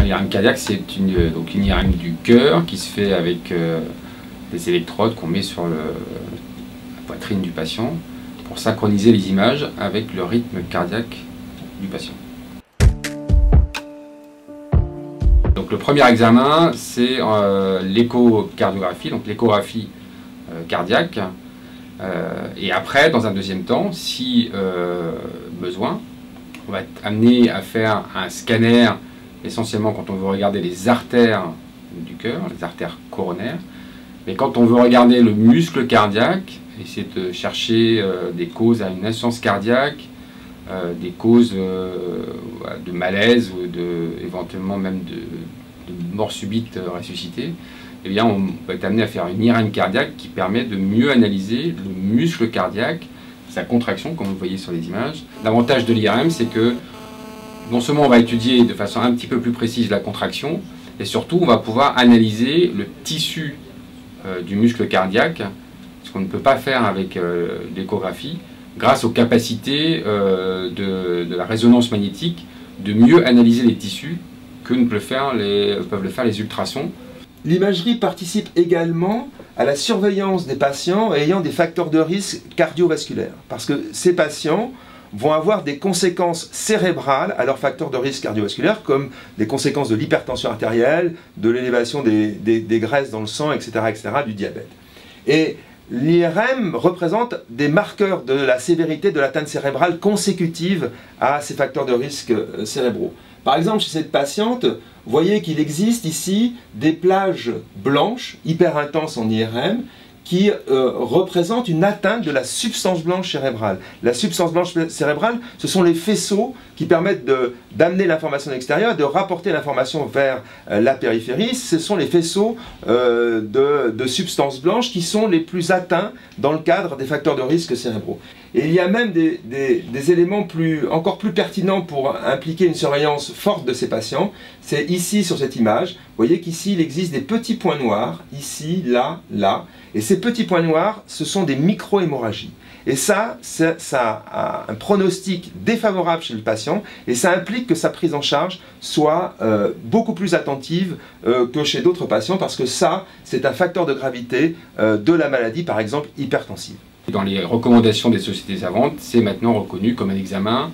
l'IRM cardiaque, c'est une IRM du cœur qui se fait avec des électrodes qu'on met sur la poitrine du patient pour synchroniser les images avec le rythme cardiaque du patient. Donc le premier examen, c'est l'échocardiographie, donc l'échographie cardiaque. Et après, dans un deuxième temps, si besoin, on va être amené à faire un scanner, essentiellement quand on veut regarder les artères du cœur, les artères coronaires. Mais quand on veut regarder le muscle cardiaque, essayer de chercher des causes à une insuffisance cardiaque, des causes de malaise ou éventuellement même de mort subite ressuscitée, eh bien on va être amené à faire une IRM cardiaque qui permet de mieux analyser le muscle cardiaque, sa contraction, comme vous voyez sur les images. L'avantage de l'IRM, c'est que non seulement on va étudier de façon un petit peu plus précise la contraction, et surtout on va pouvoir analyser le tissu du muscle cardiaque, ce qu'on ne peut pas faire avec l'échographie, grâce aux capacités de la résonance magnétique, de mieux analyser les tissus que peuvent le faire les ultrasons. L'imagerie participe également à la surveillance des patients ayant des facteurs de risque cardiovasculaires, parce que ces patients vont avoir des conséquences cérébrales à leurs facteurs de risque cardiovasculaires, comme des conséquences de l'hypertension artérielle, de l'élévation des graisses dans le sang, etc., du diabète. Et l'IRM représente des marqueurs de la sévérité de l'atteinte cérébrale consécutive à ces facteurs de risque cérébraux. Par exemple, chez cette patiente, vous voyez qu'il existe ici des plages blanches, hyper intenses en IRM, qui représentent une atteinte de la substance blanche cérébrale. La substance blanche cérébrale, ce sont les faisceaux qui permettent d'amener l'information de l'extérieur, de rapporter l'information vers la périphérie. Ce sont les faisceaux de substance blanche qui sont les plus atteints dans le cadre des facteurs de risque cérébraux. Et il y a même des éléments encore plus pertinents pour impliquer une surveillance forte de ces patients. C'est ici sur cette image. Vous voyez qu'ici il existe des petits points noirs, ici, là, là. Et ces petits points noirs, ce sont des micro-hémorragies. Et ça a un pronostic défavorable chez le patient et ça implique que sa prise en charge soit beaucoup plus attentive que chez d'autres patients parce que ça, c'est un facteur de gravité de la maladie, par exemple hypertensive. Dans les recommandations des sociétés savantes, c'est maintenant reconnu comme un examen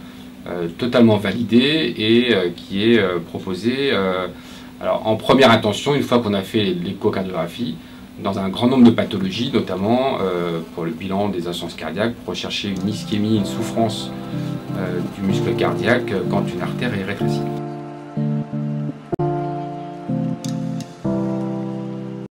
totalement validé et qui est proposé alors, en première intention, une fois qu'on a fait l'échocardiographie, dans un grand nombre de pathologies, notamment pour le bilan des insuffisances cardiaques, pour rechercher une ischémie, une souffrance du muscle cardiaque quand une artère est rétrécie.